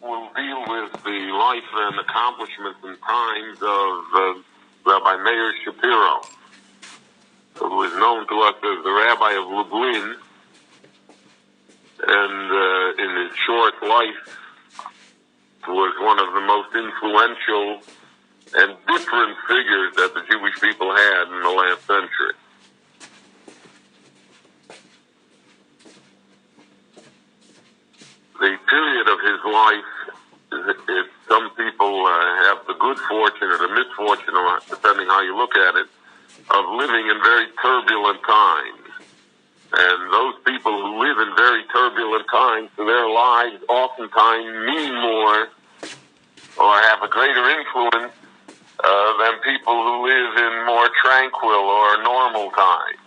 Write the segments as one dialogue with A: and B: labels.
A: will deal with the life and accomplishments and times of Rabbi Meir Shapiro, who is known to us as the Rabbi of Lublin, and in his short life was one of the most influential and different figures that the Jewish people had in the last century. The period of his life, some people have the good fortune or the misfortune, depending how you look at it, of living in very turbulent times. And those people who live in very turbulent times, their lives oftentimes mean more or have a greater influence than people who live in more tranquil or normal times.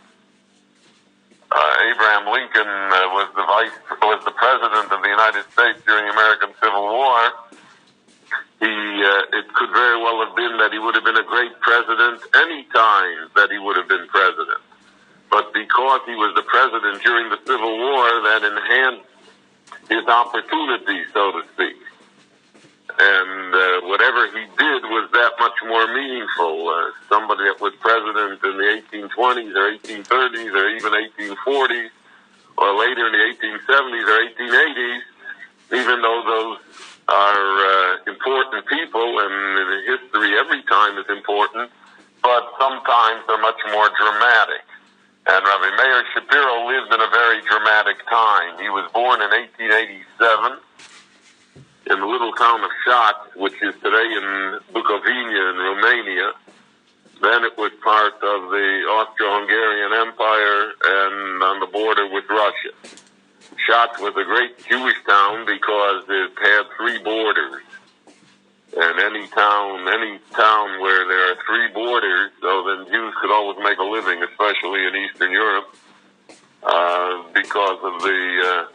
A: Abraham Lincoln was the president of the United States during the American Civil War. It could very well have been that he would have been a great president any time that he would have been president. But because he was the president during the Civil War, that enhanced his opportunity, so to speak. And whatever he did was that much more meaningful. Somebody that was president in the 1820s or 1830s or even 1840s or later in the 1870s or 1880s, even though those are important people, and in history every time is important, but sometimes they're much more dramatic. And Rabbi Meir Shapiro lived in a very dramatic time. He was born in 1887 in the little town of Shat, which is today in Bukovina in Romania. Then it was part of the Austro-Hungarian Empire and on the border with Russia. Shat was a great Jewish town because it had three borders. And any town where there are three borders, so then Jews could always make a living, especially in Eastern Europe, because of the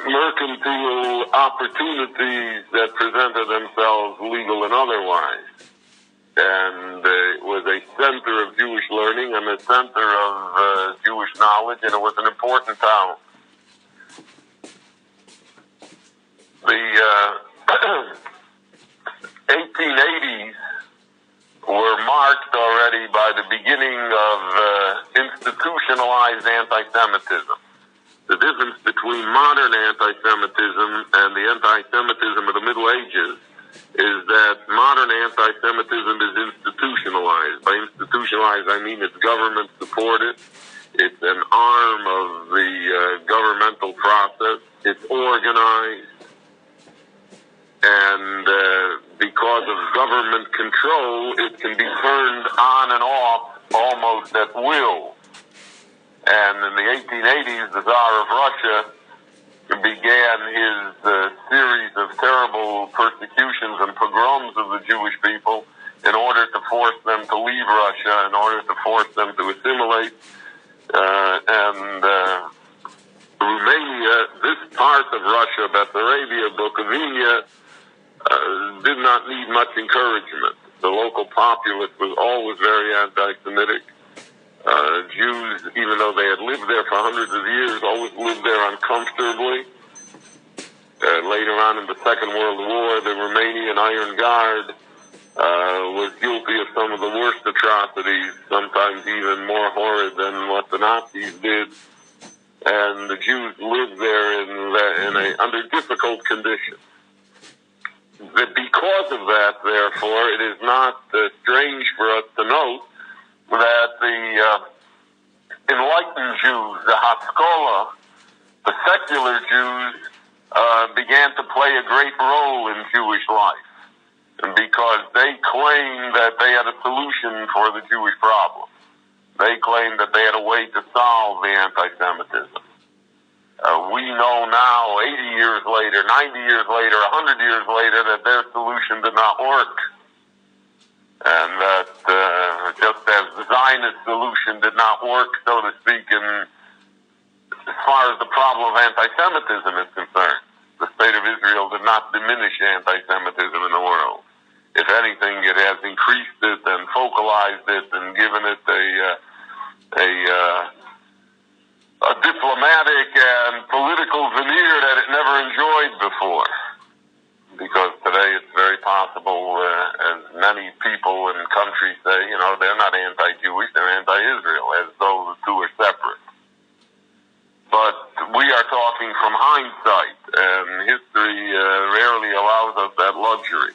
A: mercantile opportunities that presented themselves, legal and otherwise. And it was a center of Jewish learning and a center of Jewish knowledge, and it was an important town. The 1880s were marked already by the beginning of institutionalized anti-Semitism. The difference between modern anti-Semitism and the anti-Semitism of the Middle Ages is that modern anti-Semitism is institutionalized. By institutionalized, I mean it's government supported. It's an arm of the governmental process. It's organized. And because of government control, it can be turned on and off almost at will. And in the 1880s, the Tsar of Russia began his series of terrible persecutions and pogroms of the Jewish people in order to force them to leave Russia, in order to force them to assimilate. Romania, this part of Russia, Bessarabia, Bukovina, did not need much encouragement. The local populace was always very anti-Semitic. Jews, even though they had lived there for hundreds of years, always lived there uncomfortably. Later on in the Second World War, the Romanian Iron Guard was guilty of some of the worst atrocities, sometimes even more horrid than what the Nazis did. And the Jews lived there under difficult conditions. Because of that, therefore, it is not strange for us to note that the enlightened Jews, the Haskalah, the secular Jews, began to play a great role in Jewish life, and because they claimed that they had a solution for the Jewish problem. They claimed that they had a way to solve the anti-Semitism. We know now, 80 years later, 90 years later, 100 years later, that their solution did not work. And that just as the Zionist solution did not work, so to speak, as far as the problem of anti-Semitism is concerned, the State of Israel did not diminish anti-Semitism in the world. If anything, it has increased it and focalized it and given it a diplomatic and political veneer that it never enjoyed before. because today it's very possible, as many people in countries say, they're not anti-Jewish, they're anti-Israel, as though the two are separate. But we are talking from hindsight, and history rarely allows us that luxury.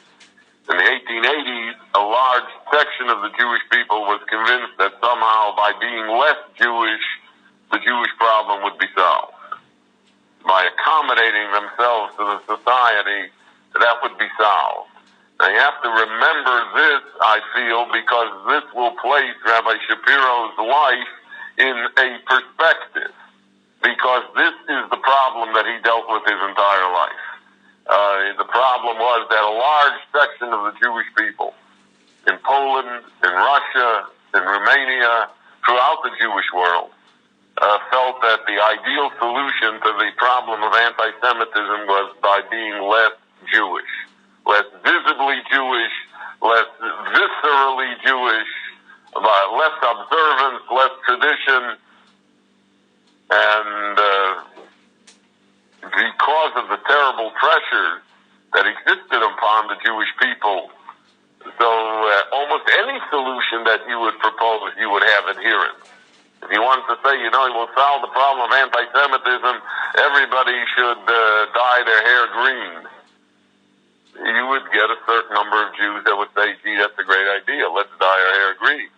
A: In the 1880s, a large section of the Jewish people was convinced that somehow by being less Jewish, the Jewish problem would be solved. By accommodating themselves to the society, that would be solved. Now you have to remember this, I feel, because this will place Rabbi Shapiro's life in a perspective, because this is the problem that he dealt with his entire life. The problem was that a large section of the Jewish people in Poland, in Russia, in Romania, throughout the Jewish world, felt that the ideal solution to the problem of anti-Semitism was by being less Jewish, less visibly Jewish, less viscerally Jewish, less observance, less tradition, and because of the terrible pressures that existed upon the Jewish people, so almost any solution that you would propose, you would have adherents. If you wanted to say, it will solve the problem of anti-Semitism, everybody should dye their hair green, you would get a certain number of Jews that would say, gee, that's a great idea, let's dye our hair green.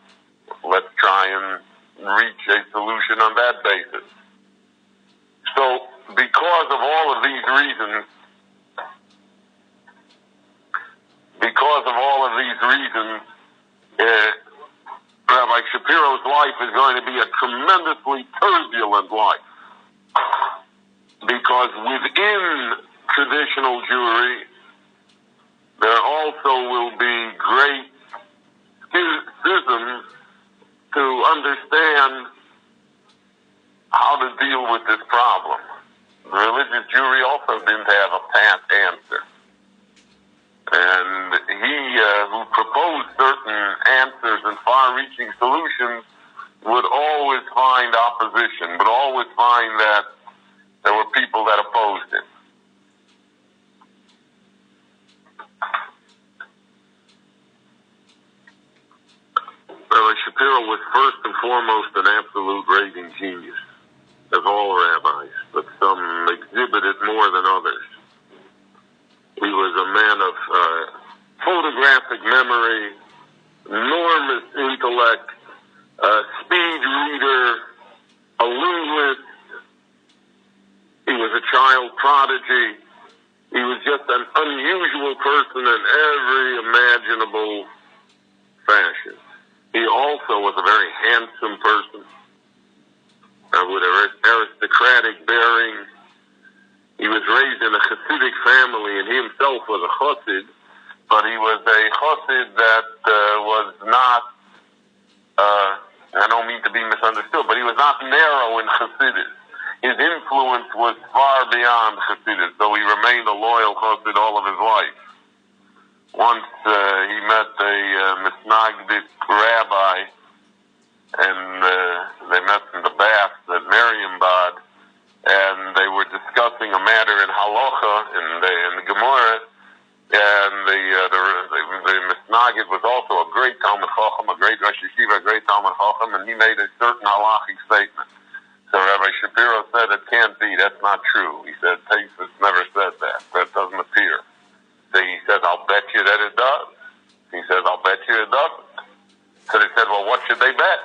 A: Let's try and reach a solution on that basis. So, because of all of these reasons, Rabbi Shapiro's life is going to be a tremendously turbulent life. Because within traditional Jewry, there also will be great schisms to understand how to deal with this problem. The religious Jewry also didn't have a pat answer. And he who proposed certain answers and far-reaching solutions would always find opposition, would always find that there were people that opposed him. Rabbi Shapiro was first and foremost an absolute raving genius, as all rabbis, but some exhibit it more than others. He was a man of photographic memory, enormous intellect, speed reader, a linguist. He was a child prodigy. He was just an unusual person in every imaginable fashion. He also was a very handsome person, with aristocratic bearing. He was raised in a Hasidic family, and he himself was a Chassid, but he was a Chassid that was not, I don't mean to be misunderstood, but he was not narrow in Chassidus. His influence was far beyond Chassidus, though he remained a loyal Chassid all of his life. Once he met a Misnagdic rabbi, and they met in the baths at Marienbad, and they were discussing a matter in Halacha, in the Gemara, and the Misnagid was also a great Talmud Chacham, a great Rosh Yeshiva, a great Talmud Chacham, and he made a certain halachic statement. So Rabbi Shapiro said, it can't be, that's not true. He said, Taisus never said that. That doesn't appear. So he says, I'll bet you that it does. He says, I'll bet you it doesn't. So they said, well, what should they bet?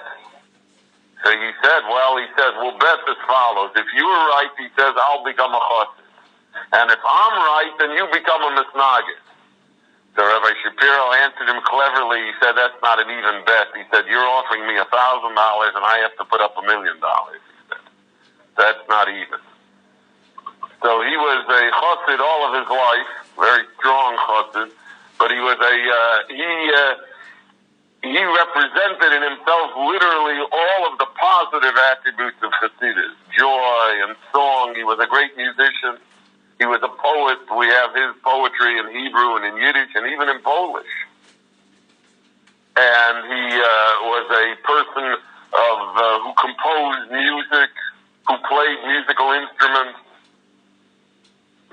A: So he said, we'll bet as follows. If you're right, he says, I'll become a chassid. And if I'm right, then you become a misnagid. So Rabbi Shapiro answered him cleverly. He said, that's not an even bet. He said, you're offering me $1,000 and I have to put up $1 million. He said, that's not even. So he was a chassid all of his life, very strong chassid, but he was he represented in himself literally all of the positive attributes of Chassidus, joy and song. He was a great musician. He was a poet. We have his poetry in Hebrew and in Yiddish and even in Polish. And he was a person who composed music, who played musical instruments.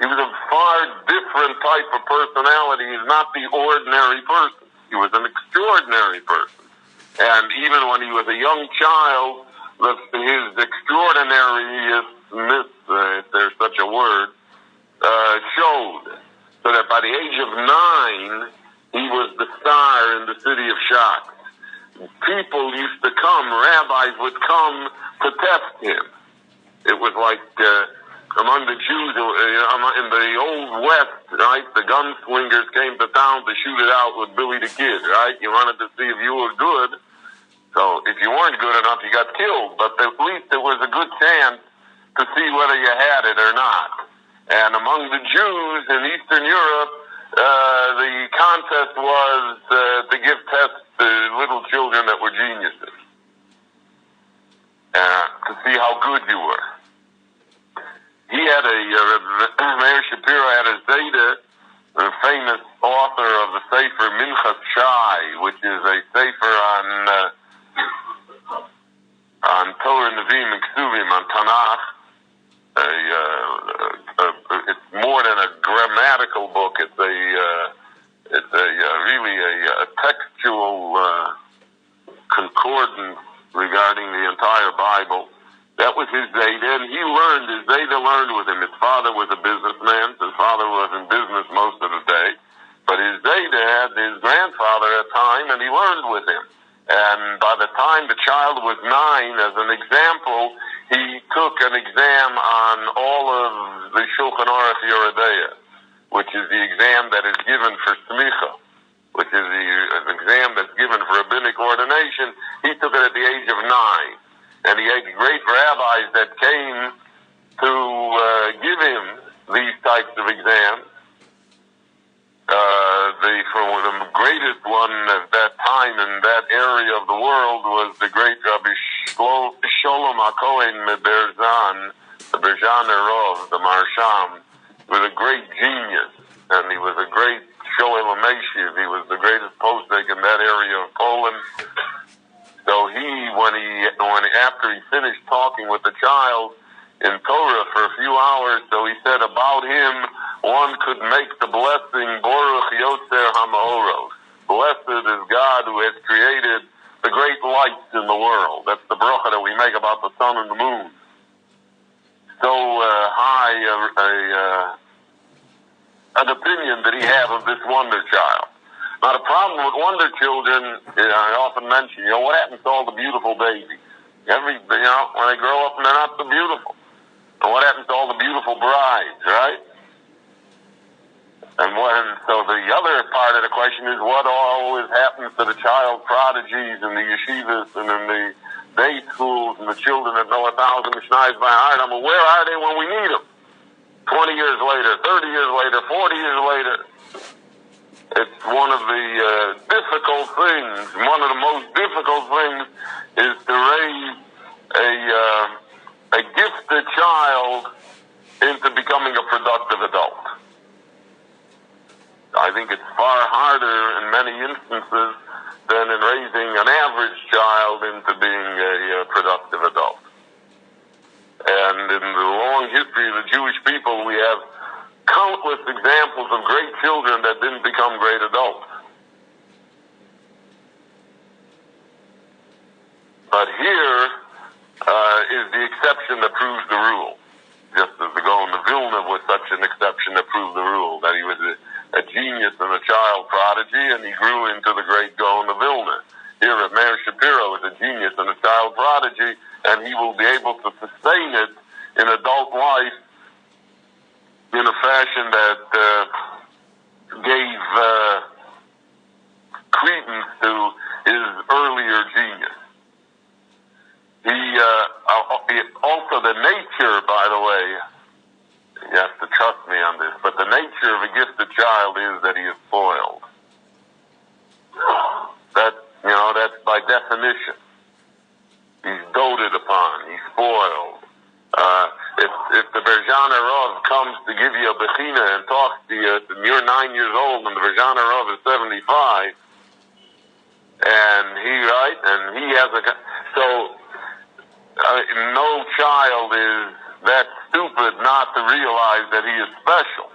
A: He was a far different different type of personality. He's not the ordinary person. He was an extraordinary person. And even when he was a young child, his extraordinariness, if there's such a word, showed. So that by the age of 9, he was the star in the city of Shak. People used to come, rabbis would come to test him. It was like among the Jews in the Old West, right? The gunslingers came to town to shoot it out with Billy the Kid, right? You wanted to see if you were good. So if you weren't good enough, you got killed. But at least it was a good chance to see whether you had it or not. And among the Jews in Eastern Europe, the contest was to give tests to little children that were geniuses, to see how good you were. He had Meir Shapiro had a Zayda, a famous author of the Sefer Minchas Shai, which is a Sefer on Torah, Nevi'im, and Ksuvim, on Tanakh. It's more than a grammatical book. It's really a textual concordance regarding the entire Bible. That was his Zayda, and his Zayda learned with him. His father was a businessman. His father was in business most of the day. But his Zayda had his grandfather at time, and he learned with him. And by the time the child was 9, as an example, he took an exam on all of the Shulchan Aruch Yeridea, which is the exam that is given for smicha, which is the exam that's given for rabbinic ordination. He took it at the age of 9. And he had great rabbis that came to give him these types of exams. The greatest one at that time in that area of the world was the great Rabbi Sholem HaKohen Meberzan, the Berzhaner Rov, the Marsham. He was a great genius, and he was a great Shoel HaMeshiv. He was the greatest posek in that area of Poland. So after he finished talking with the child in Torah for a few hours, so he said about him, one could make the blessing, Baruch Yotzer HaMaoros. Blessed is God who has created the great lights in the world. That's the bracha that we make about the sun and the moon. So high an opinion that he had of this wonder child. Now, the problem with wonder children, I often mention, what happens to all the beautiful babies? When they grow up and they're not so beautiful. And what happens to all the beautiful brides, right? So the other part of the question is what always happens to the child prodigies in the yeshivas and in the day schools and the children that know 1,000 mishnayos by heart. Where are they when we need them? 20 years later, 30 years later, 40 years later. It's one of the difficult things. One of the most difficult things is to raise a gifted child into becoming a productive adult. I think it's far harder in many instances than in raising an average child into being a productive adult. And in the long history of the Jewish people, we have countless examples of great children that didn't become great adults. But here is the exception that proves the rule. Just as the Gaon of Vilna was such an exception that proved the rule, that he was a genius and a child prodigy, and he grew into the great Gaon of Vilna. Here at Meir Shapiro is a genius and a child prodigy, and he will be able to sustain it in adult life in a fashion that gave credence to his earlier genius. Also the nature, by the way, you have to trust me on this, but the nature of a gifted child is that he is spoiled. That's by definition. He's doted upon, he's spoiled. If the Berzhaner Rov comes to give you a bechina and talks to you, and you're 9 years old and the Berzhaner Rov is 75, and he has no child is that stupid not to realize that he is special.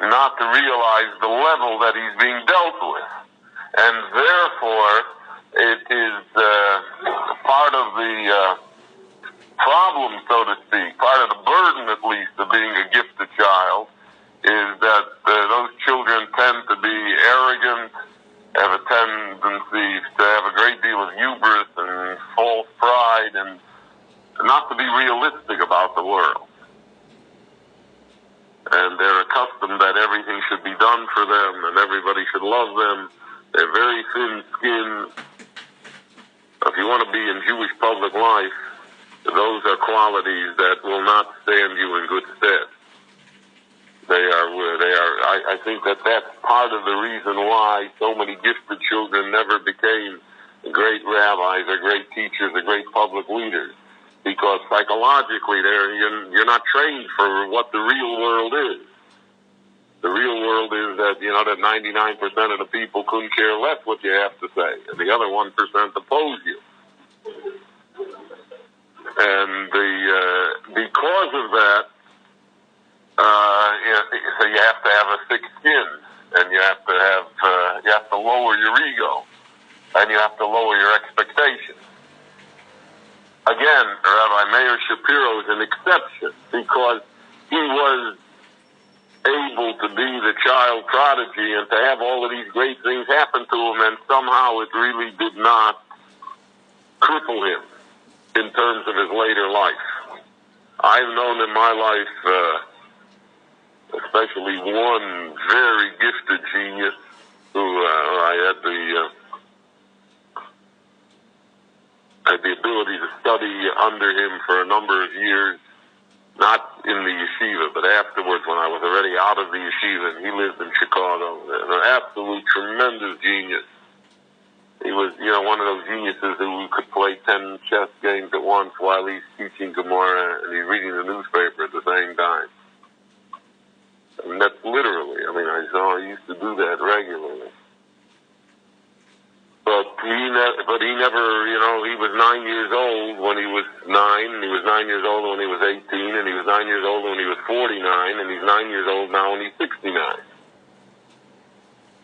A: not to realize the level that he's being dealt with. And therefore, it is part of the problem, so to speak, part of the burden, at least, of being a gifted child, is that those children tend to be arrogant, have a tendency to have a great deal of hubris and false pride, and not to be realistic about the world. And they're accustomed that everything should be done for them and everybody should love them. They're very thin-skinned. If you want to be in Jewish public life, those are qualities that will not stand you in good stead. I think that that's part of the reason why so many gifted children never became great rabbis or great teachers or great public leaders. Because psychologically, you're not trained for what the real world is. The real world is that, that 99% of the people couldn't care less what you have to say, and the other 1% oppose you. And because of that, so you have to have a thick skin, and you have to lower your ego, and you have to lower your expectations. Again, Rabbi Meir Shapiro is an exception because he was able to be the child prodigy and to have all of these great things happen to him, and somehow it really did not cripple him in terms of his later life. I've known in my life, especially one very gifted genius who I had the ability to study under him for a number of years, not in the yeshiva, but afterwards when I was already out of the yeshiva, and he lived in Chicago. An absolute tremendous genius. He was, one of those geniuses who could play 10 chess games at once while he's teaching Gemara and he's reading the newspaper at the same time. And that's literally, I used to do that regularly. But he never, he was 9 years old when he was 9, and he was 9 years old when he was 18, and he was 9 years old when he was 49, and he's 9 years old now when he's 69.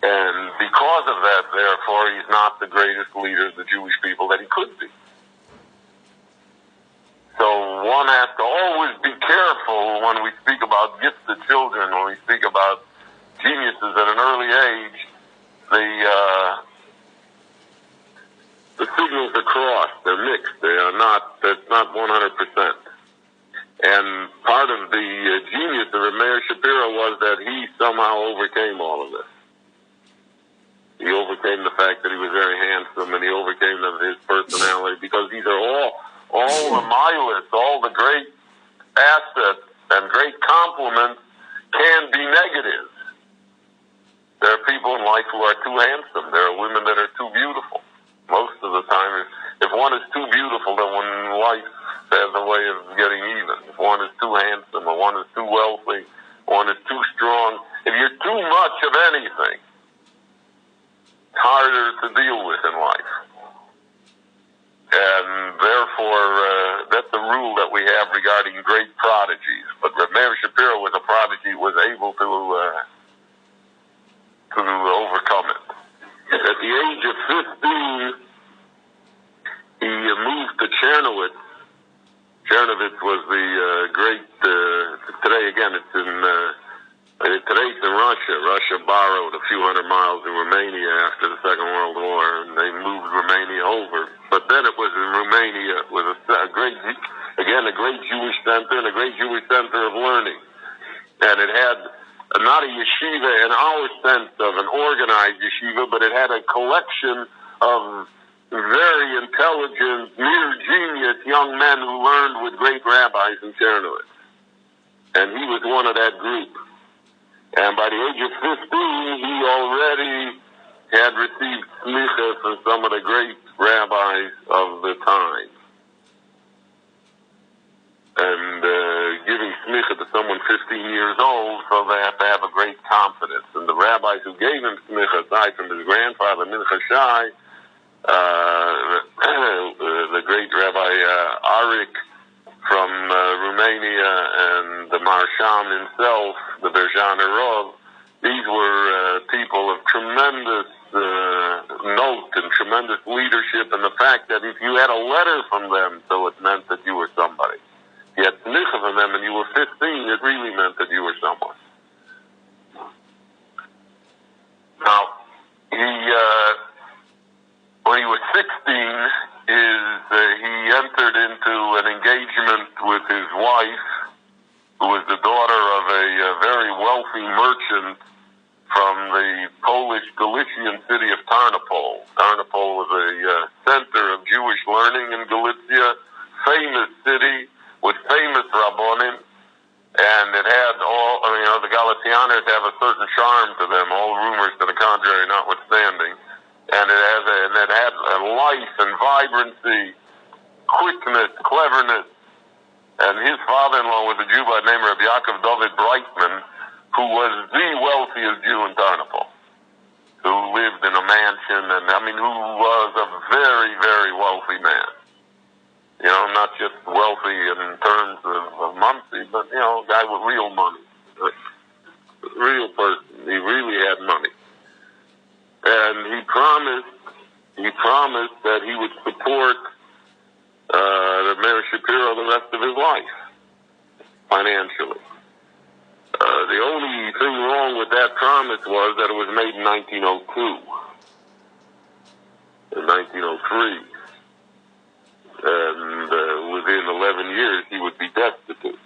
A: And because of that, therefore, he's not the greatest leader of the Jewish people that he could be. So one has to always be careful when we speak about gifted children, when we speak about geniuses at an early age, the signals are crossed, they're mixed, that's not 100%. And part of the genius of Meir Shapiro was that he somehow overcame all of this. He overcame the fact that he was very handsome, and he overcame his personality, because these are all the milas, all the great assets and great compliments can be negative. There are people in life who are too handsome. There are women that are too beautiful. Most of the time, if one is too beautiful, then life has a way of getting even. If one is too handsome, or one is too wealthy, one is too strong, if you're too much of anything, it's harder to deal with in life. And therefore, that's a rule that we have regarding great prodigies. But Meir Shapiro was a prodigy, was able to overcome it. At the age of 15, he moved to Chernowitz. Chernowitz was the great, today again it's today it's in Russia. Russia borrowed a few hundred miles in Romania after the Second World War, and they moved Romania over. But then it was in Romania with a great Jewish center and a great Jewish center of learning. And it had not a yeshiva in our sense of an organized yeshiva, but it had a collection of very intelligent, near genius young men who learned with great rabbis in Chernowitz. And he was one of that group. And by the age of 15, he already had received smicha from some of the great rabbis of the time. And giving smicha to someone 15 years old, so they have to have a great confidence. And the rabbis who gave him smicha, aside from his grandfather, Mincha Shai, the great Rabbi Arik from Romania, and the Marsham himself, the Berjan Rav, These were people of tremendous note and tremendous leadership, and the fact that if you had a letter from them, so it meant that you were somebody. If you had snicha from them and you were 15, it really meant that you were someone. Now, when he was 16, he entered into an engagement with his wife, who was the daughter of a very wealthy merchant from the Polish Galician city of Tarnopol. Tarnopol was a center of Jewish learning in Galicia, famous city with famous rabbonim, and it had the Galicianers have a certain charm to them, all rumors to the contrary notwithstanding, and it had a life and vibrancy, quickness, cleverness, and his father-in-law was a Jew by the name of Yaakov David Breitman, who was the wealthiest Jew in Tarnopol, who lived in a mansion, and who was a very, very wealthy man. Not just wealthy in terms of money, but, a guy with real money. A real person. He really had money. And he promised that he would support the Meir Shapiro the rest of his life, financially. The only thing wrong with that promise was that it was made in 1902. In 1903. And within 11 years, he would be destitute,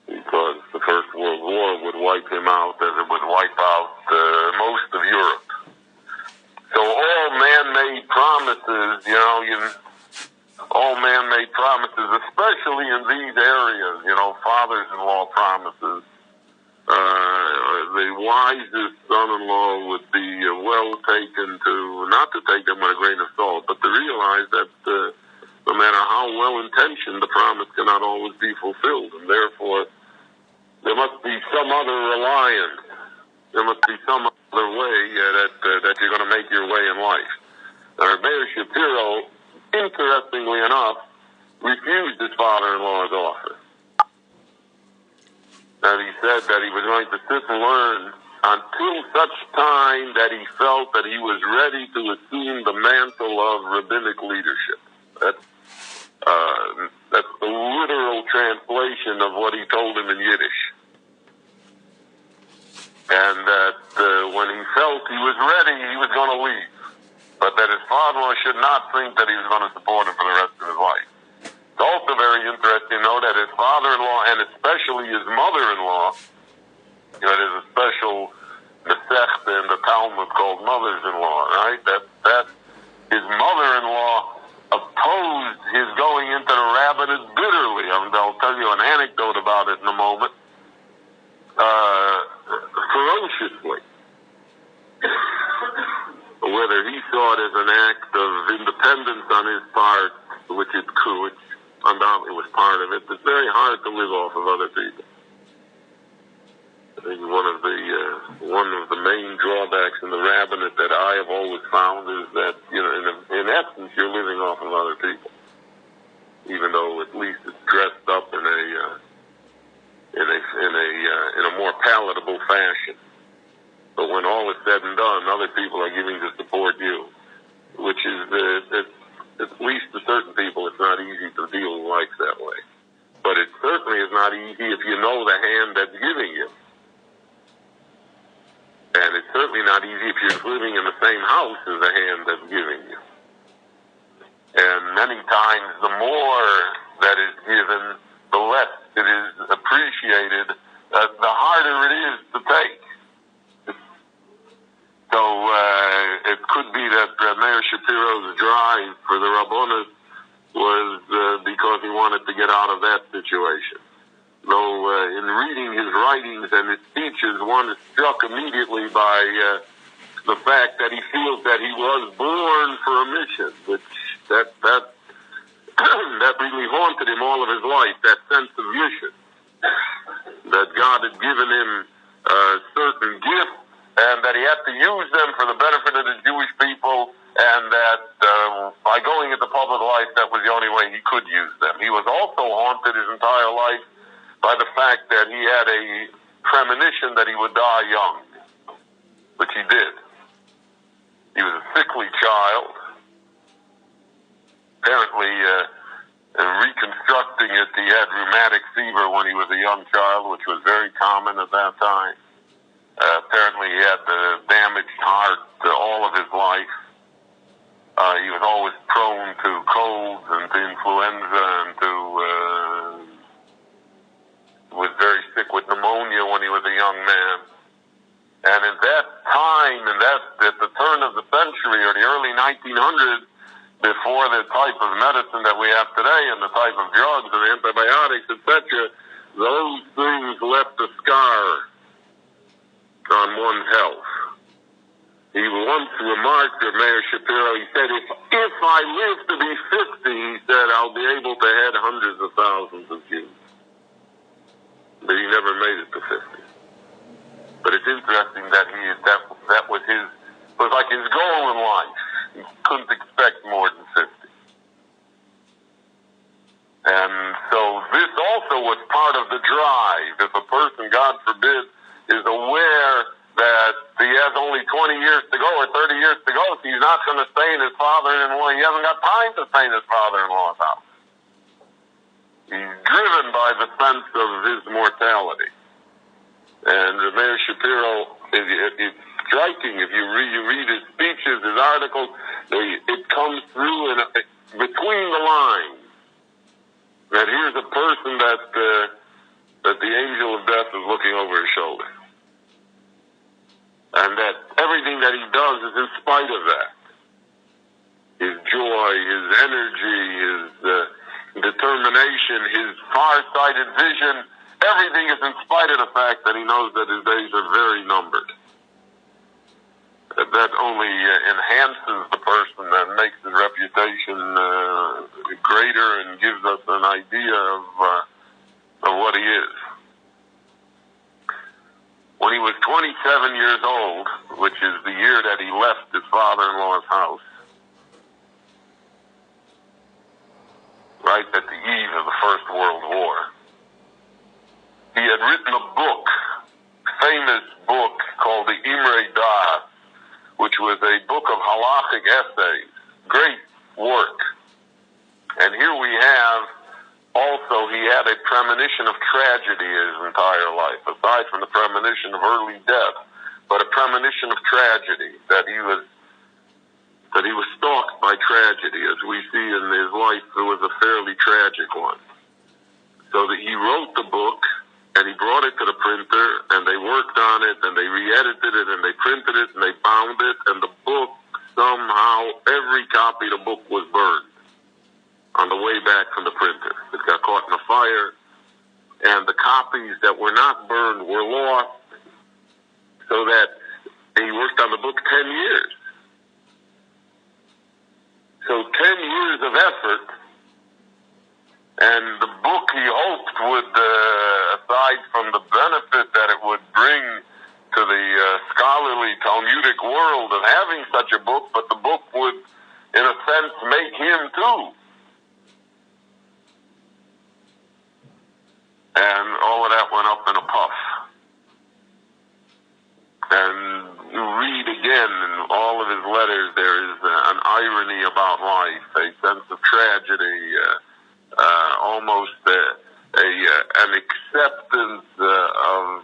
A: because the First World War would wipe him out as it would wipe out most of Europe. So all man-made promises, all man-made promises, especially in these areas, fathers-in-law promises. The wisest son-in-law would be well taken to, not to take them with a grain of salt, but to realize that no matter how well-intentioned, the promise cannot always be fulfilled, and therefore there must be some other reliance. There must be some other way that you're going to make your way in life. Meir Shapiro, interestingly enough, refused his father-in-law's offer. And he said that he was going to sit and learn until such time that he felt that he was ready to assume the mantle of rabbinic leadership. That's the literal translation of what he told him in Yiddish. And that when he felt he was ready, he was going to leave. But that his father-in-law should not think that he was going to support him for the rest of his life. It's also very interesting to know that his father-in-law, and especially his mother-in-law, there's a special Masechta in the Talmud called mothers-in-law, right? That his mother-in-law opposed his going into the rabbinate bitterly. I'll tell you an anecdote about it in a moment. Ferociously. Whether he saw it as an act of independence on his part, which undoubtedly was part of it. It's very hard to live off of other people. I think one of the main drawbacks in the rabbinate that I have always found is that in essence you're living off of other people, even though at least it's dressed up in a more palatable fashion. But when all is said and done, other people are giving to support you, which is at least to certain people, it's not easy to deal with life that way. But it certainly is not easy if you know the hand that's giving you. And it's certainly not easy if you're living in the same house as the hand that's giving you. And many times, the more that is given, the less it is appreciated, the harder it is to take. So it could be that Meir Shapiro's drive for the Rabbonis was because he wanted to get out of that situation. Though in reading his writings and his speeches, one is struck immediately by the fact that he feels that he was born for a mission, which that really haunted him all of his life, that sense of mission, that God had given him certain gifts, and that he had to use them for the benefit of the Jewish people, and that by going into public life, that was the only way he could use them. He was also haunted his entire life by the fact that he had a premonition that he would die young. which he did. He was a sickly child. Apparently, reconstructing it, he had rheumatic fever when he was a young child, which was very common at that time. Apparently, he had damaged heart all of his life. He was always prone to colds and to influenza and was very sick with pneumonia when he was a young man. And at that time, at the turn of the century or the early 1900s, before the type of medicine that we have today and the type of drugs and antibiotics, etc., those things left a scar on one's health. He once remarked to Meir Shapiro, he said, if I live to be 50, he said, I'll be able to head hundreds of thousands of Jews. But he never made it to 50. But it's interesting that that was like his goal in life. He couldn't expect more than 50. And so this also was part of the drive. If a person, God forbid, is aware that he has only 20 years to go or 30 years to go, so he's not going to stay in his father-in-law. He hasn't got time to stay in his father-in-law's house. He's driven by the sense of his mortality. And Meir Shapiro, it's striking. If you read his speeches, his articles, it comes through between the lines that here's a person that the angel of death is looking over his shoulder. And that everything that he does is in spite of that. His joy, his energy, his determination, his far-sighted vision, everything is in spite of the fact that he knows that his days are very numbered. That only enhances the person and makes his reputation greater and gives us an idea of what he is. When he was 27 years old, which is the year that he left his father-in-law's house, right at the eve of the First World War, he had written a book, famous book called the Imre Das, which was a book of halachic essays. Great work. And here we have also, he had a premonition of tragedy his entire life, aside from the premonition of early death, but a premonition of tragedy, that he was stalked by tragedy. As we see in his life, it was a fairly tragic one. So that he wrote the book, and he brought it to the printer, and they worked on it, and they re-edited it, and they printed it, and they bound it, and the book, somehow, every copy of the book was burned on the way back from the printer. It got caught in a fire, and the copies that were not burned were lost, so that he worked on the book 10 years. So 10 years of effort, and the book he hoped would, aside from the benefit that it would bring to the scholarly Talmudic world of having such a book, but the book would, in a sense, make him too. And all of that went up in a puff. And you read again in all of his letters, there is an irony about life, a sense of tragedy, almost an acceptance of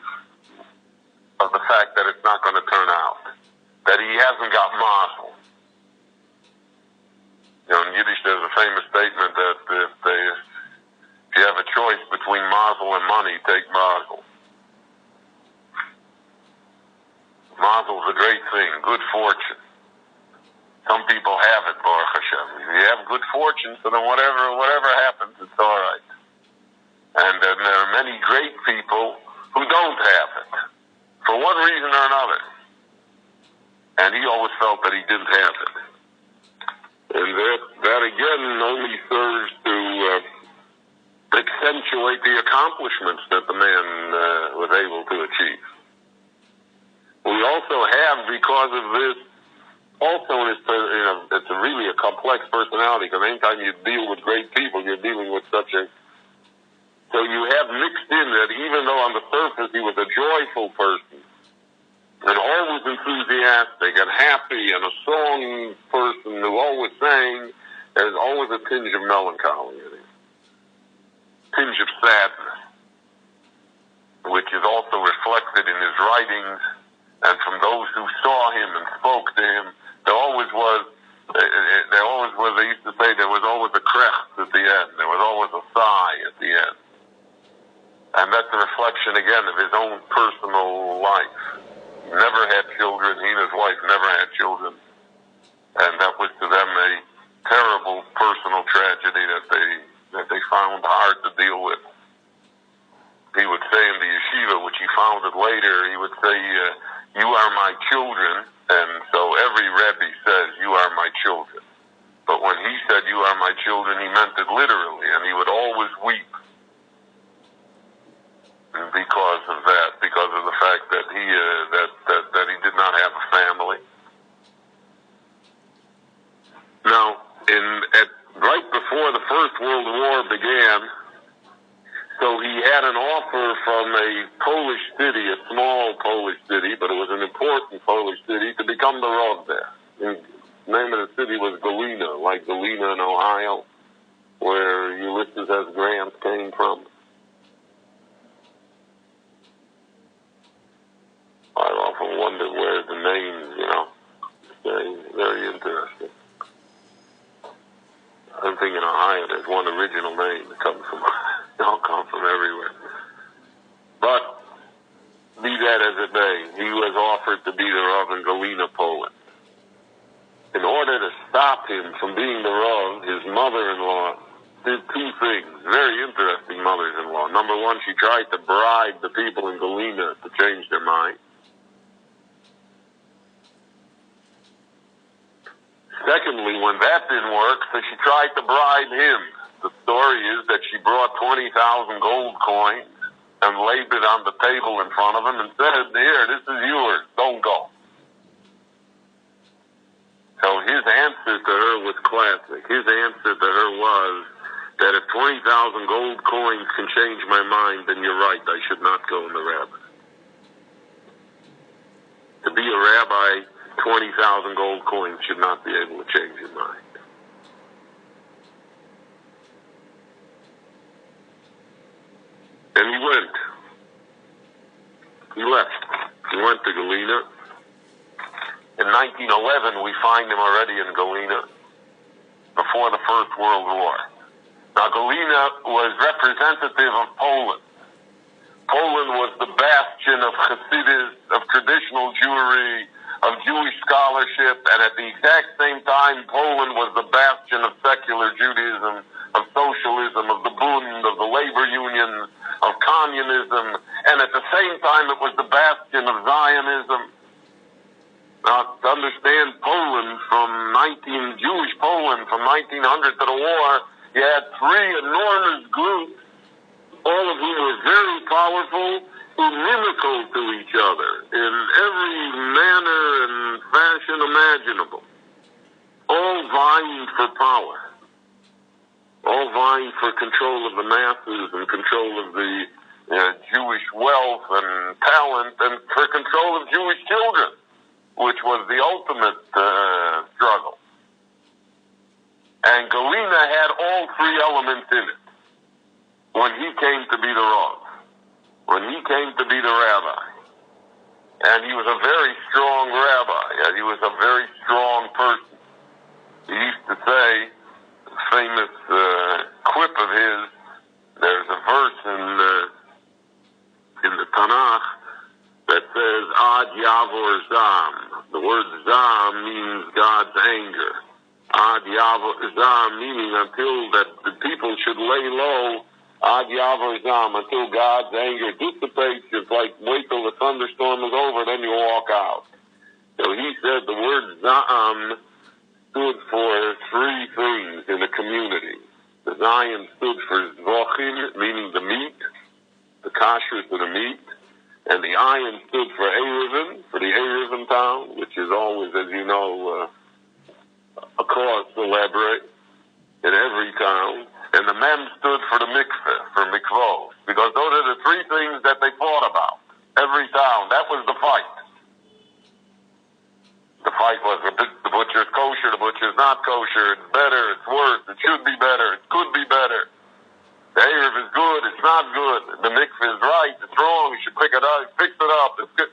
A: the fact that it's not going to turn out, that he hasn't got mazel. You know, in Yiddish, there's a famous statement that if you have a choice between mazel and money, take mazel. Mazel is a great thing, good fortune. Some people have it, Baruch Hashem. If you have good fortune, so then whatever happens, it's all right. And there are many great people who don't have it, for one reason or another. And he always felt that he didn't have it. And that again only serves to accentuate the accomplishments that the man was able to achieve. We also have, because of this, also it's really a complex personality, because anytime you deal with great people, you're dealing with such a... So you have mixed in that even though on the surface he was a joyful person, and always enthusiastic and happy and a song person who always sang. There's always a tinge of melancholy in him, tinge of sadness, which is also reflected in his writings. And from those who saw him and spoke to him, there always was, they used to say there was always a crest at the end. There was always a sigh at the end. And that's a reflection, again, of his own personal life. He never had children. He and his wife never had children. And that was to them a terrible personal tragedy that they found hard to deal with. He would say in the yeshiva, which he founded later, he would say, you are my children. And so every Rebbe says, you are my children. But when he said, you are my children, he meant it literally. And he would always weep because of that, because of the fact that he did not have a family. Now, right before the First World War began, so he had an offer from a Polish city, a small Polish city, but it was an important Polish city, to become the Rav there. And the name of the city was Galena, like Galena in Ohio, where Ulysses S. Grant came from. I often wonder where the names, very interesting. I think in Ohio there's one original name that comes from, they all come from everywhere. But, be that as it may, he was offered to be the Rav in Galena, Poland. In order to stop him from being the Rav, his mother-in-law did two things, very interesting mothers-in-law. Number one, she tried to bribe the people in Galena to change their mind. Secondly, when that didn't work, so she tried to bribe him. The story is that she brought 20,000 gold coins and laid it on the table in front of him and said, here, this is yours, don't go. So his answer to her was classic. His answer to her was that if 20,000 gold coins can change my mind, then you're right, I should not go in the rabbi. To be a rabbi, 20,000 gold coins should not be able to change your mind. And he went. He left. He went to Galena. In 1911, we find him already in Galena, before the First World War. Now, Galena was representative of Poland. Poland was the bastion of Hasidus, of traditional Jewry, of Jewish scholarship, and at the exact same time, Poland was the bastion of secular Judaism, of socialism, of the Bund, of the labor unions, of communism, and at the same time, it was the bastion of Zionism. Now, to understand Poland Jewish Poland from 1900 to the war, you had three enormous groups, all of whom were very powerful, inimical to each other in every manner and fashion imaginable, all vying for power, all vying for control of the masses and control of the Jewish wealth and talent and for control of Jewish children, which was the ultimate struggle. And Galena had all three elements in it when he came to be the Rav. When he came to be the rabbi. And he was a very strong rabbi. And he was a very strong person. He used to say, a famous quip of his, there's a verse in the Tanakh that says, Ad Yavor Zam. The word Zam means God's anger. Ad Yavor Zam meaning until that the people should lay low, Ad Yavor Zam, until God's anger dissipates. It's like wait till the thunderstorm is over, then you walk out. So he said the word Zam stood for three things in the community. The Zion stood for Zvochin, meaning the meat, the kashrus of the meat, and the Ayin stood for Eruvin, for the Eruvin town, which is always, as you know, a cause to elaborate in every town. And the Mem stood for the mikveh, for mikvot, because those are the three things that they fought about. Every town, that was the fight. The fight was the butcher's kosher, the butcher's not kosher, it's better, it's worse, it should be better, it could be better. The Erev is good, it's not good. The mikveh is right, it's wrong, you should pick it up, fix it up, it's good.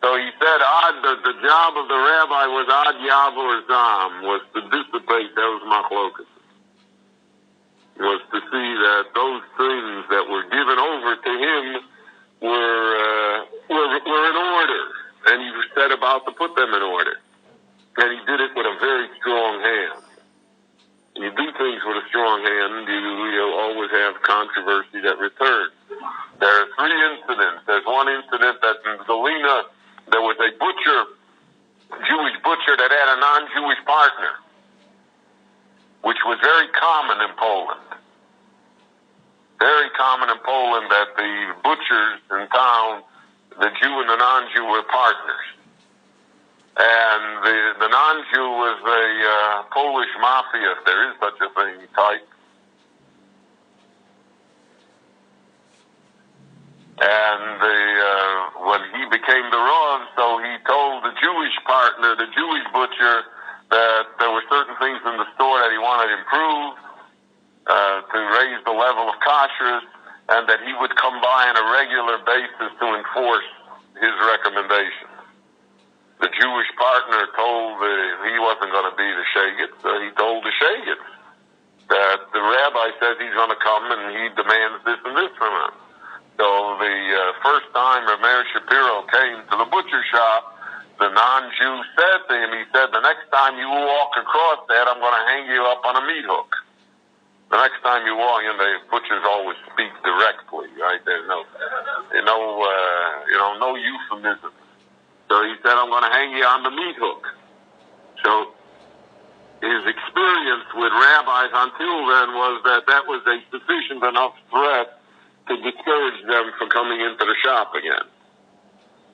A: So he said, the job of the rabbi was ad yavor zam, was to dissipate those machlokas. Was to see that those things that were given over to him were in order. And he set about to put them in order. And he did it with a very strong hand. You do things with a strong hand, you'll always have controversy that returns. There are 3 incidents. There's one incident that in Galena, there was a Jewish butcher that had a non-Jewish partner, which was very common in Poland. Very common in Poland that the butchers in town, the Jew and the non-Jew, were partners. And the non-Jew was a Polish mafia, if there is such a thing, type. And when he became the Ron, so he told the Jewish partner, the Jewish butcher, that there were certain things in the store that he wanted improved, to raise the level of kashrus, and that he would come by on a regular basis to enforce his recommendations. The Jewish partner told he wasn't going to be the shegitz. He told the shegitz that the rabbi says he's going to come and he demands this and this from him. So the first time Meir Shapiro came to the butcher shop, the non-Jew said to him, he said, the next time you walk across that, I'm going to hang you up on a meat hook. The next time you walk, the butchers always speak directly, right? There's no euphemism. So he said, I'm going to hang you on the meat hook. So his experience with rabbis until then was that was a sufficient enough threat to discourage them from coming into the shop again.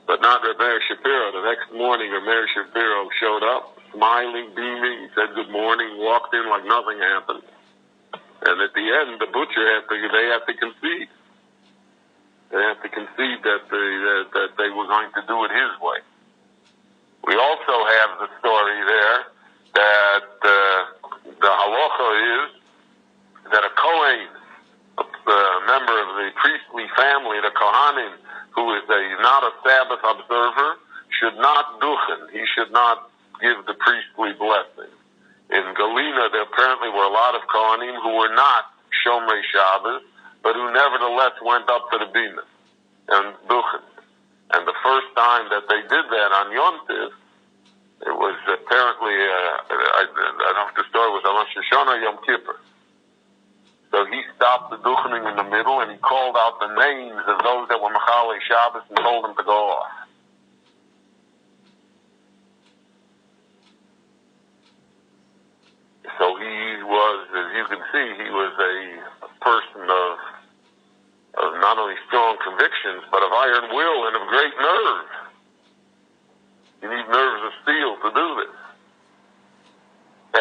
A: But not Meir Shapiro. The next morning, Meir Shapiro showed up, smiling, beaming. He said good morning, walked in like nothing happened. And at the end, the butcher they have to concede. They have to concede that they were going to do it his way. We also have the story there that the halacha is that a Kohen, a member of the priestly family, the Kohanim, who is not a Sabbath observer, should not duchen. He should not give the priestly blessing. In Galena, there apparently were a lot of Kohanim who were not Shomrei Shabbos, but who nevertheless went up to the Bina and duchen. And the first time that they did that on Yom Tiv, it was apparently, I don't know if the story was on Rosh Hashanah or Yom Kippur. So he stopped the duchening in the middle and he called out the names of those that were Mechalei Shabbos and told them to go off. So he was, as you can see, he was a person of not only strong convictions, but of iron will and of great nerve. You need nerves of steel to do this.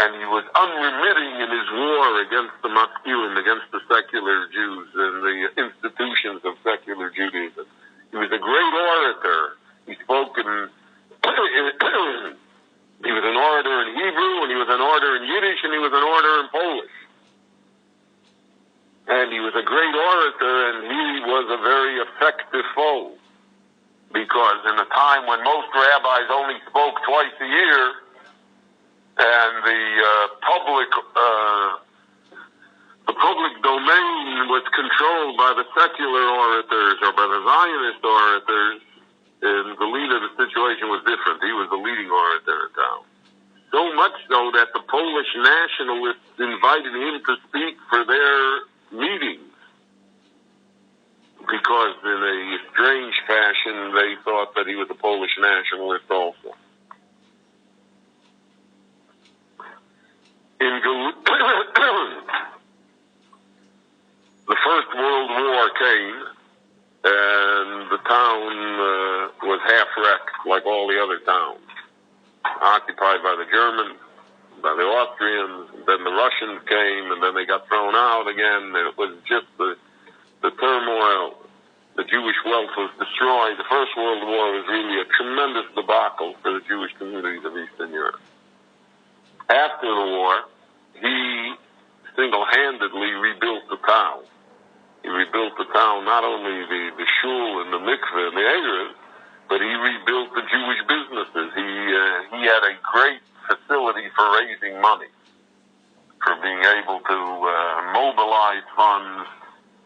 A: And he was unremitting in his war against the Maskilim, against the secular Jews and the institutions of secular Judaism. He was a great orator. He spoke in he was an orator in Hebrew, and he was an orator in Yiddish, and he was an orator in Polish. And he was a great orator, and he was a very effective foe. Because in a time when most rabbis only spoke twice a year, and the public domain was controlled by the secular orators or by the Zionist orators, in Galena the situation was different. He was the leading orator in town. So much so that the Polish nationalists invited him to speak for their meetings. Because in a strange fashion, they thought that he was a Polish nationalist also. The First World War came, and the town was half-wrecked like all the other towns. Occupied by the Germans, by the Austrians, then the Russians came, and then they got thrown out again. It was just the turmoil the Jewish wealth was destroyed. The First World War was really a tremendous debacle for the Jewish communities of Eastern Europe. After the war, he single-handedly rebuilt the town. He rebuilt the town, not only the shul and the mikveh and the eruv, but he rebuilt the Jewish businesses. He had a great facility for raising money, for being able to mobilize funds.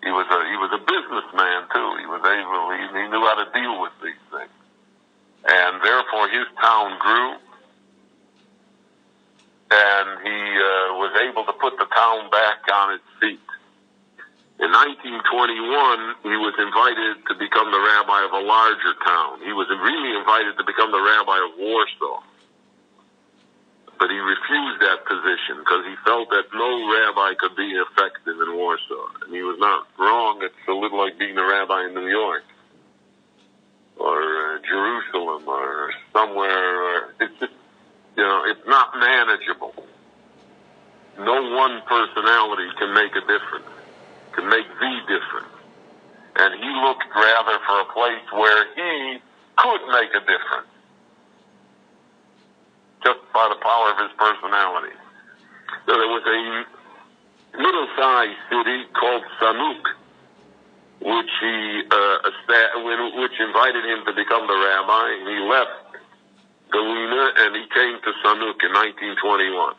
A: He was a businessman too. He knew how to deal with these things, and therefore his town grew, and he was able to put the town back on its feet. In 1921, he was invited to become the rabbi of a larger town. He was really invited to become the rabbi of Warsaw. But he refused that position because he felt that no rabbi could be effective in Warsaw. And he was not wrong. It's a little like being a rabbi in New York or Jerusalem or somewhere. It's just, it's not manageable. No one personality can make a difference, can make the difference. And he looked rather for a place where he could make a difference, just by the power of his personality. So there was a middle-sized city called Sanuk, which invited him to become the rabbi. He left Galena and he came to Sanuk in 1921.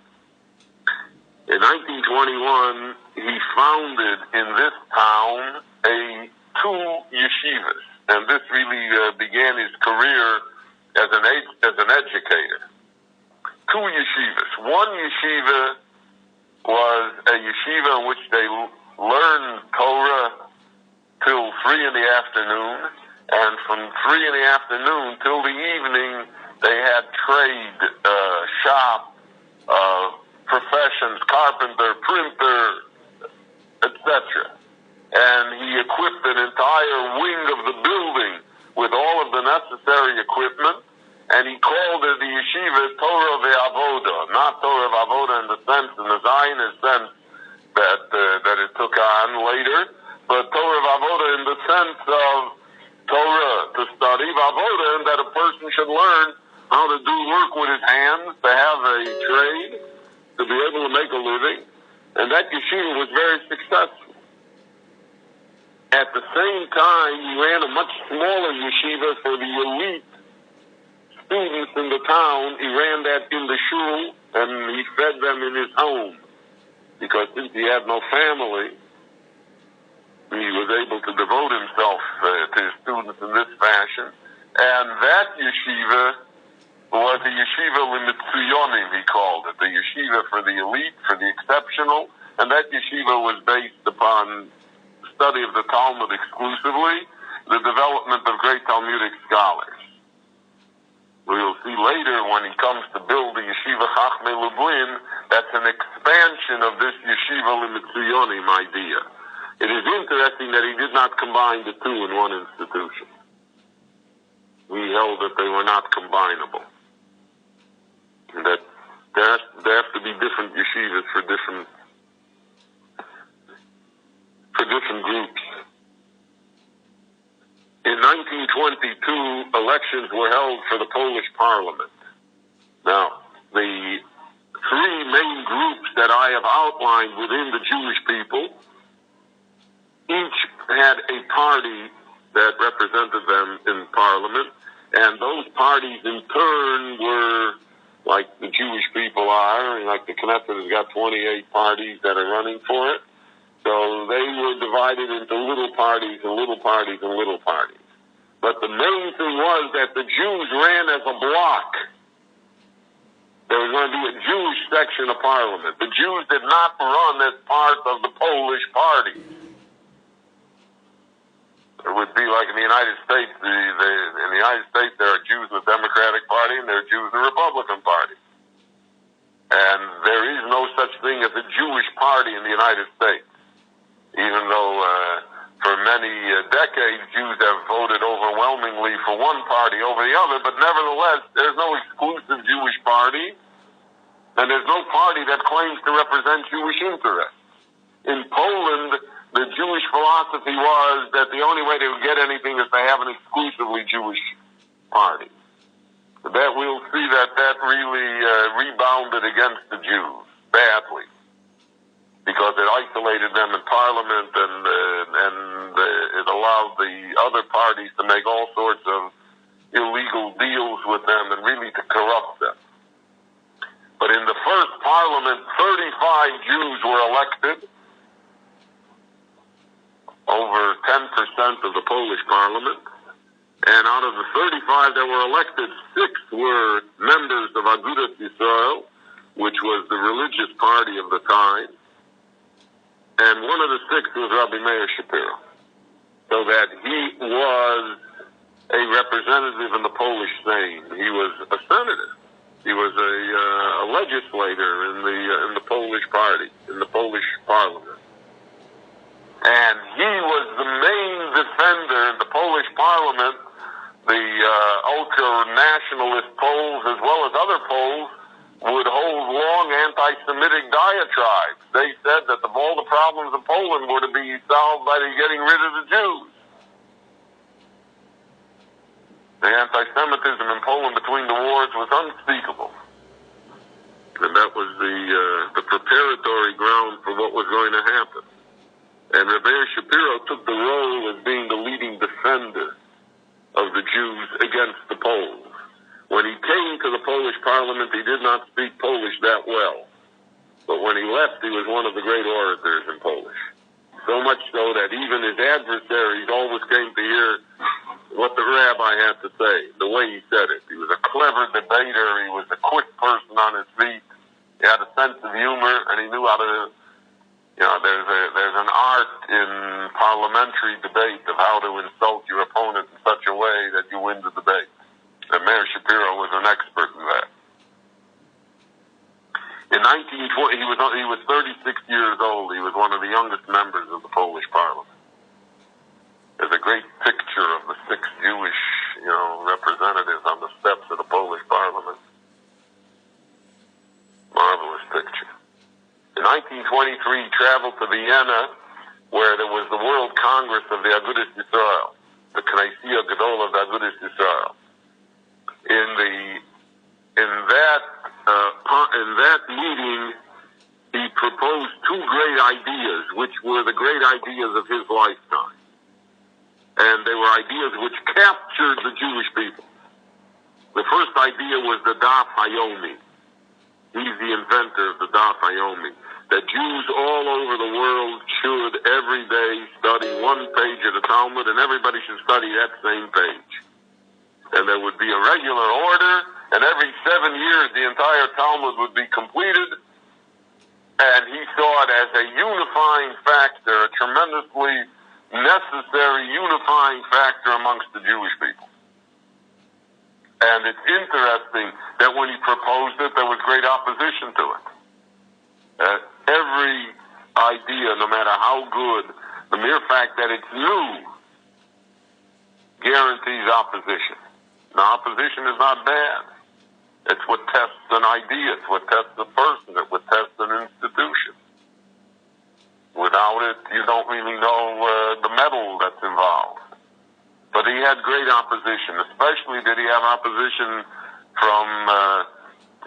A: In 1921, he founded in this town two yeshivas, and this really began his career as an educator. Two yeshivas. One yeshiva was a yeshiva in which they learned Torah till 3 in the afternoon, and from 3 in the afternoon till the evening, they had trade, shop, professions, carpenter, printer, etc. And he equipped an entire wing of the building with all of the necessary equipment, and he called it the yeshiva Torah ve'avoda, not Torah ve'avoda in the Zionist sense that it took on later, but Torah ve'avoda in the sense of Torah, to study ve'avoda, and that a person should learn how to do work with his hands, to have a trade, to be able to make a living, and that yeshiva was very successful. At the same time, he ran a much smaller yeshiva for the elite students in the town. He ran that in the shul, and he fed them in his home, because since he had no family, he was able to devote himself to his students in this fashion. And that yeshiva was a yeshiva limitzuyonim, he called it, the yeshiva for the elite, for the exceptional, and that yeshiva was based upon the study of the Talmud exclusively, the development of great Talmudic scholars. We will see later when he comes to build the yeshiva Chachmei Lublin, that's an expansion of this yeshiva limitzuyonim idea. It is interesting that he did not combine the two in one institution. He held that they were not combinable, that there have to be different yeshivas for different groups. In 1922, elections were held for the Polish Parliament. Now, the three main groups that I have outlined within the Jewish people, each had a party that represented them in Parliament, and those parties in turn were like the Jewish people are, and like the Knesset has got 28 parties that are running for it. So they were divided into little parties and little parties and little parties. But the main thing was that the Jews ran as a block. There was going to be a Jewish section of Parliament. The Jews did not run as part of the Polish party. It would be like in the United States. In the United States, there are Jews in the Democratic Party and there are Jews in the Republican Party. And there is no such thing as a Jewish party in the United States, even though for many decades Jews have voted overwhelmingly for one party over the other. But nevertheless, there's no exclusive Jewish party, and there's no party that claims to represent Jewish interests. In Poland, the Jewish philosophy was that the only way they would get anything is to have an exclusively Jewish party. That we'll see that really rebounded against the Jews badly, because it isolated them in Parliament and it allowed the other parties to make all sorts of illegal deals with them and really to corrupt them. But in the first Parliament, 35 Jews were elected, over 10% of the Polish Parliament. And out of the 35 that were elected, 6 were members of Agudas Yisrael, which was the religious party of the time. And one of the 6 was Rabbi Meir Shapiro. So that he was a representative in the Polish Sejm. He was a senator. He was a legislator in the Polish party, in the Polish Parliament. And he was the main defender in the Polish Parliament. The ultra-nationalist Poles, as well as other Poles, would hold long anti-Semitic diatribes. They said that all the problems of Poland were to be solved by getting rid of the Jews. The anti-Semitism in Poland between the wars was unspeakable. And that was the preparatory ground for what was going to happen. And Rabbi Shapiro took the role as being the leading defender of the Jews against the Poles. When he came to the Polish Parliament, he did not speak Polish that well. But when he left, he was one of the great orators in Polish. So much so that even his adversaries always came to hear what the rabbi had to say, the way he said it. He was a clever debater. He was a quick person on his feet. He had a sense of humor, and he knew how to, there's an art in parliamentary debate of how to insult your opponent in such a way that you win the debate. And Meir Shapiro was an expert in that. In 1920, he was 36 years old. He was one of the youngest members of the Polish Parliament. There's a great picture of the 6 Jewish, representatives on the steps of the Polish Parliament. Marvelous picture. In 1923, he traveled to Vienna, where there was the World Congress of the Agudas Yisrael, the Knessia Gadol of the Agudas Yisrael. In that meeting, he proposed 2 great ideas, which were the great ideas of his lifetime. And they were ideas which captured the Jewish people. The first idea was the Daf Hayomi. He's the inventor of the Daf Hayomi. That Jews all over the world should every day study 1 page of the Talmud, and everybody should study that same page. And there would be a regular order, and every 7 years the entire Talmud would be completed. And he saw it as a unifying factor, a tremendously necessary unifying factor amongst the Jewish people. And it's interesting that when he proposed it, there was great opposition to it. Every idea, no matter how good, the mere fact that it's new guarantees opposition. Now, opposition is not bad. It's what tests an idea. It's what tests a person. It's what tests an institution. Without it, you don't really know the metal that's involved. But he had great opposition. Especially did he have opposition from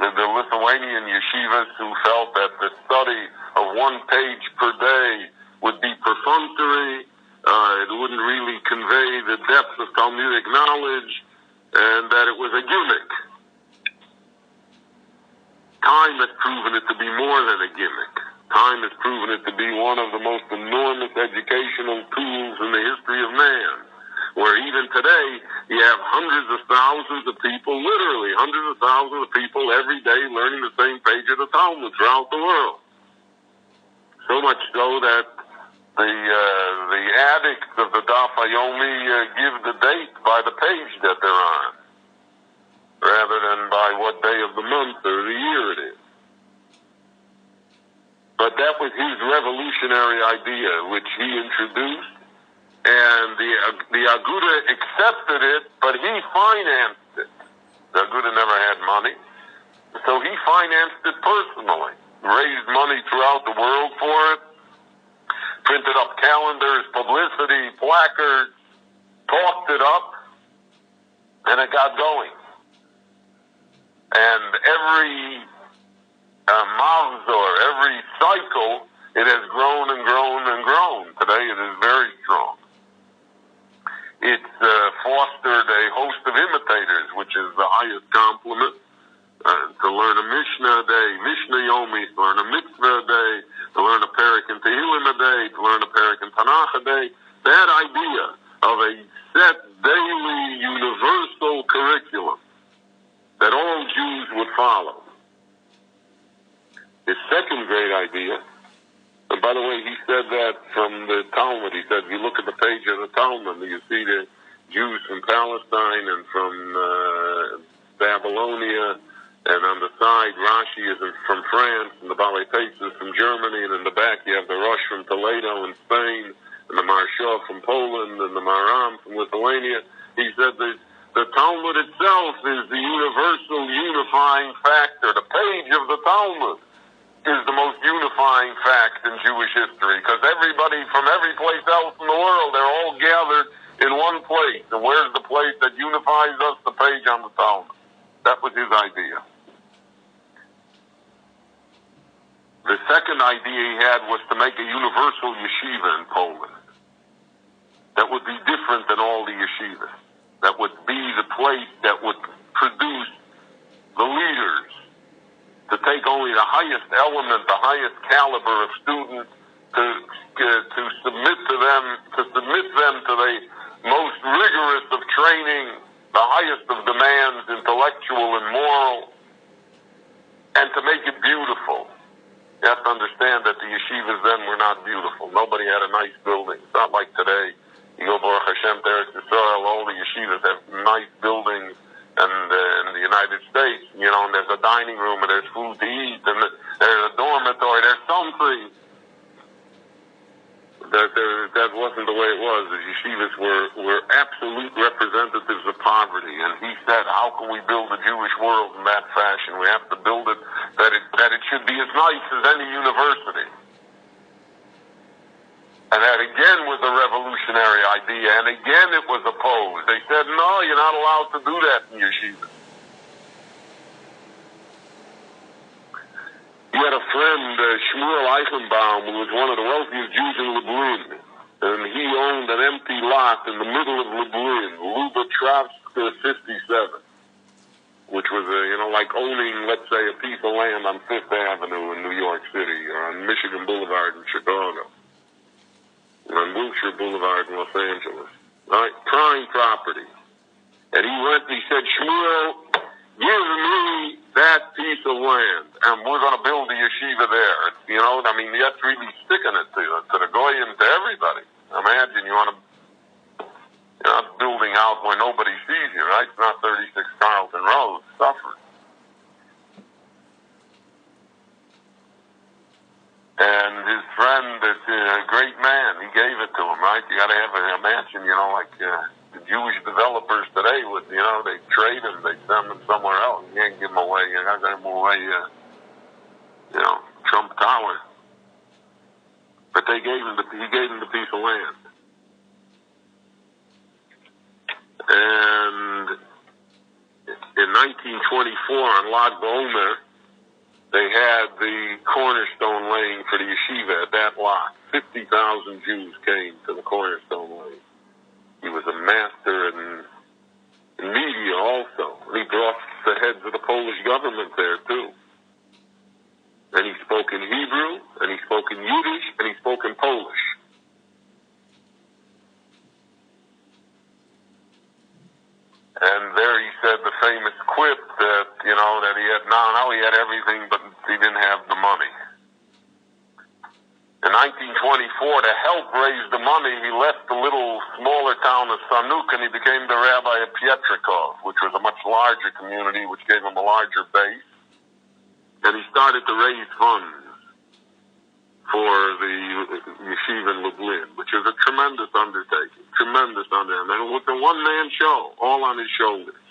A: the Lithuanian yeshivas, who felt that the study of 1 page per day would be perfunctory. It wouldn't really convey the depth of Talmudic knowledge, and that it was a gimmick. Time has proven it to be more than a gimmick. Time has proven it to be one of the most enormous educational tools in the history of man, where even today you have hundreds of thousands of people, literally hundreds of thousands of people every day learning the same page of the Talmud throughout the world. So much so that the addicts of the Daf Hayomi give the date by the page that they're on, rather than by what day of the month or the year it is. But that was his revolutionary idea, which he introduced, and the Aguda accepted it, but he financed it. The Aguda never had money, so he financed it personally, raised money throughout the world for it. printed up calendars, publicity, placards, talked it up, and it got going. And every mavzor, every cycle, it has grown and grown and grown. Today it is very strong. It's fostered a host of imitators, which is the highest compliment. To learn a Mishnah a day, Mishnah Yomi, to learn a Mitzvah a day, to learn a Perek in Tehillim a day, to learn a Perek in Tanakh a day. That idea of a set daily universal curriculum that all Jews would follow. His second great idea, and by the way, he said that from the Talmud. He said, if you look at the page of the Talmud, you see the Jews from Palestine and from Babylonia, and on the side, Rashi is from France, and the Balei Teitz is from Germany, and in the back you have the Rosh from Toledo in Spain, and the Marsha from Poland, and the Maram from Lithuania. He said that the Talmud itself is the universal unifying factor. The page of the Talmud is the most unifying fact in Jewish history, because everybody from every place else in the world, they're all gathered in one place. And where's the place that unifies us? The page on the Talmud. That was his idea. The second idea he had was to make a universal yeshiva in Poland that would be different than all the yeshivas, that would be the place that would produce the leaders, to take only the highest element, the highest caliber of students, to submit them to the most rigorous of training, the highest of demands, intellectual and moral, and to make it beautiful. You have to understand that the yeshivas then were not beautiful. Nobody had a nice building. It's not like today. You go Baruch Hashem to Eretz Yisrael, all the yeshivas have nice buildings, and in the United States, you know, and there's a dining room, and there's food to eat, and there's a dormitory, there's something. That wasn't the way it was. The yeshivas were absolute representatives of poverty, and he said, how can we build a Jewish world in that fashion? We have to build it that it should be as nice as any university. And that again was a revolutionary idea, and again it was opposed. They said, no, you're not allowed to do that in yeshivas. He had a friend, Shmuel Eichenbaum, who was one of the wealthiest Jews in Lublin, and he owned an empty lot in the middle of Lublin, Lubitrovsk 57, which was, like owning, let's say, a piece of land on Fifth Avenue in New York City, or on Michigan Boulevard in Chicago, or on Wilshire Boulevard in Los Angeles. Right? Prime property. And he said, Shmuel, give me that piece of land, and we're going to build a yeshiva there. That's really sticking it to the goyim, to everybody. Imagine you're not building out where nobody sees you, right? It's not 36 Carlton Road. Suffer. And his friend, that's a great man, he gave it to him, right? You got to have imagine, the Jewish developers today would, they trade them, they send them somewhere else. You can't give them away. You're not going to give them away, Trump Tower. But he gave him the piece of land. And in 1924 on Lag BaOmer, they had the cornerstone laying for the yeshiva at that lot. 50,000 Jews came to the cornerstone laying. He was a master in media also. He brought the heads of the Polish government there too. And he spoke in Hebrew, and he spoke in Yiddish, and he spoke in Polish. And there he said the famous quip that, that he had, now he had everything, but he didn't have the money. In 1924, to help raise the money, he left the little smaller town of Sanuk, and he became the rabbi of Pietrikov, which was a much larger community, which gave him a larger base. And he started to raise funds for the yeshiva in Lublin, which was a tremendous undertaking, And it was a one-man show, all on his shoulders.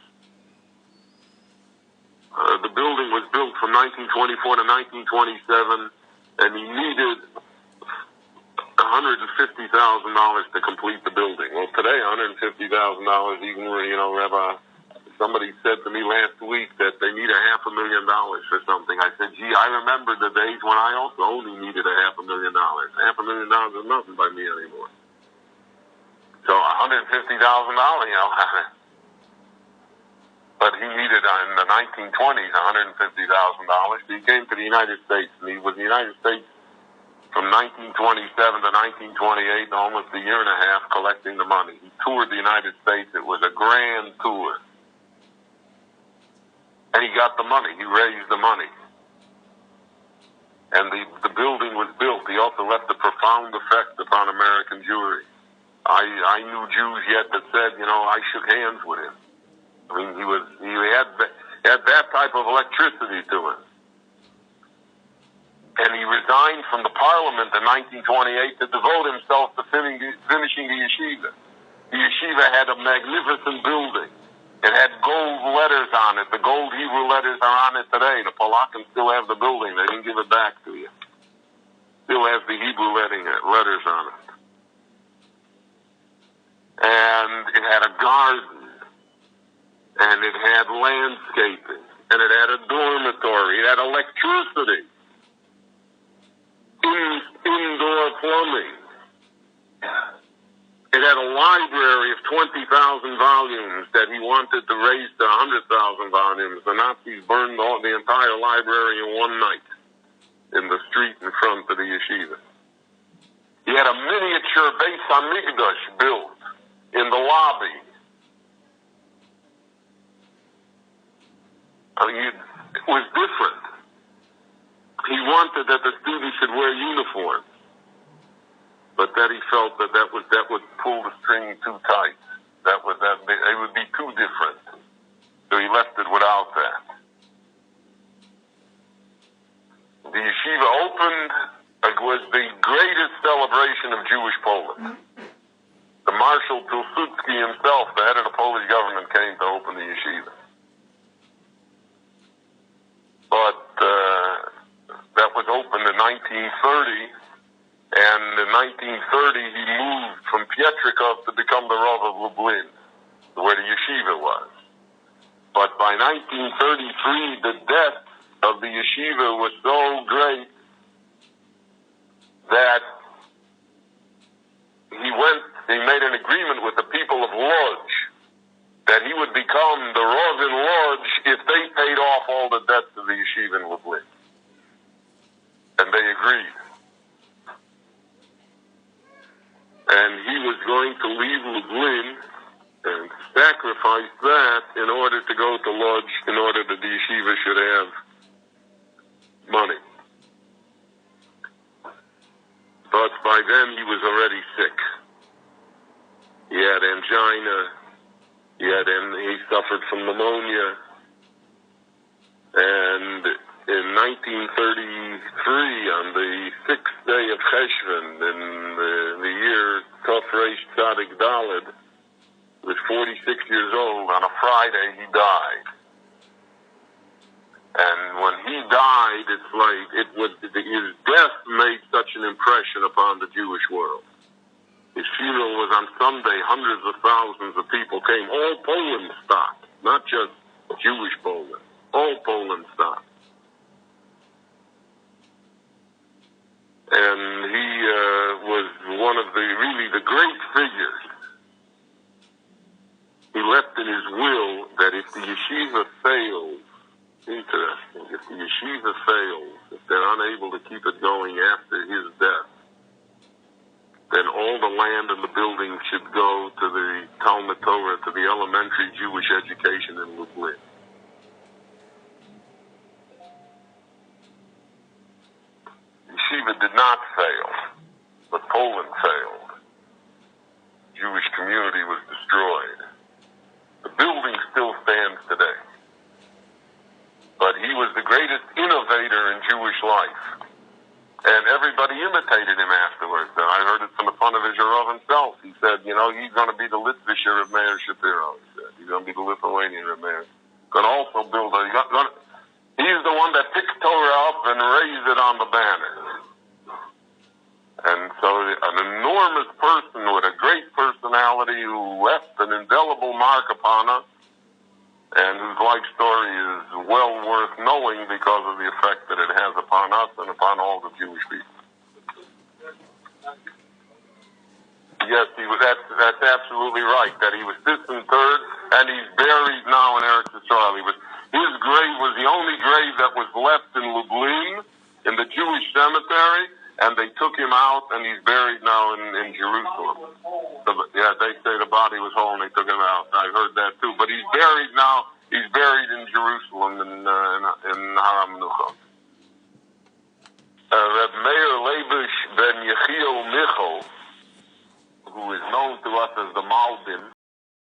A: The building was built from 1924 to 1927, and he needed $150,000 $150,000 to complete the building. Well, today, $150,000, even, Rabbi, somebody said to me last week that they need $500,000 for something. I said, gee, I remember the days when I also only needed $500,000. $500,000 is nothing by me anymore. So $150,000, but he needed in the 1920s $150,000. He came to the United States, and he was in the United States from 1927 to 1928, almost a year and a half, collecting the money. He toured the United States. It was a grand tour. And he got the money. He raised the money. And the building was built. He also left a profound effect upon American Jewry. I knew Jews yet that said, I shook hands with him. I mean, he had that type of electricity to him. And he resigned from the parliament in 1928 to devote himself to finishing the yeshiva. The yeshiva had a magnificent building. It had gold letters on it. The gold Hebrew letters are on it today. The Polackans still have the building. They didn't give it back to you. Still has the Hebrew letters on it. And it had a garden. And it had landscaping. And it had a dormitory. It had electricity. Indoor plumbing. It had a library of 20,000 volumes that he wanted to raise to 100,000 volumes. The Nazis burned the entire library in one night in the street in front of the yeshiva. He had a miniature Beis HaMikdash built in the lobby. I mean, it was different. He wanted that the students should wear uniforms, but that he felt that would pull the string too tight. It would be too different. So he left it without that. The yeshiva opened. It was the greatest celebration of Jewish Poland. The Marshal Pilsudski himself, the head of the Polish government, came to open the yeshiva. But that was opened in 1930, and in 1930 he moved from Pietrikov to become the Rav of Lublin, where the yeshiva was. But by 1933, the debt of the yeshiva was so great that he made an agreement with the people of Lodz that he would become the Rav in Lodz if they paid off all the debts of the yeshiva in Lublin. And they agreed. And he was going to leave Lublin and sacrifice that in order to go to Lodz, in order that the yeshiva should have money. But by then he was already sick. He had angina. He suffered from pneumonia. And in 1933, on the 6th day of Cheshvan, in the year Tov Reish Tzadik Daled, he was 46 years old. On a Friday, he died. And when he died, his death made such an impression upon the Jewish world. His funeral was on Sunday. Hundreds of thousands of people came. All Poland stopped, not just Jewish Poland. All Poland stopped. And he was one of the great figures. He left in his will that if the yeshiva fails, interesting, if the yeshiva fails, if they're unable to keep it going after his death, then all the land and the buildings should go to the Talmud Torah, to the elementary Jewish education in Lublin. Yeshiva did not fail, but Poland failed. The Jewish community was destroyed. The building still stands today. But he was the greatest innovator in Jewish life. And everybody imitated him afterwards. And I heard it from the front of his Rav himself. He said, he's going to be the Litvisher of Meir Shapiro. He said, he's going to be the Lithuanian of Meir. Going to also build he's the one that picked Torah up and raised it on the banner. And so an enormous person with a great personality who left an indelible mark upon us and whose life story is well worth knowing because of the effect that it has upon us and upon all the Jewish people. Yes, he was. That's absolutely right, that he was disinterred and he's buried now in Eretz Yisrael. His grave was the only grave that was left in Lublin, in the Jewish cemetery, and they took him out, and he's buried now in Jerusalem. So, yeah, they say the body was whole, and they took him out. I heard that too. But he's buried now. He's buried in Jerusalem in Har HaMenuchot. Reb Meir Leibush ben Yechiel Michal, who is known to us as the Malbim,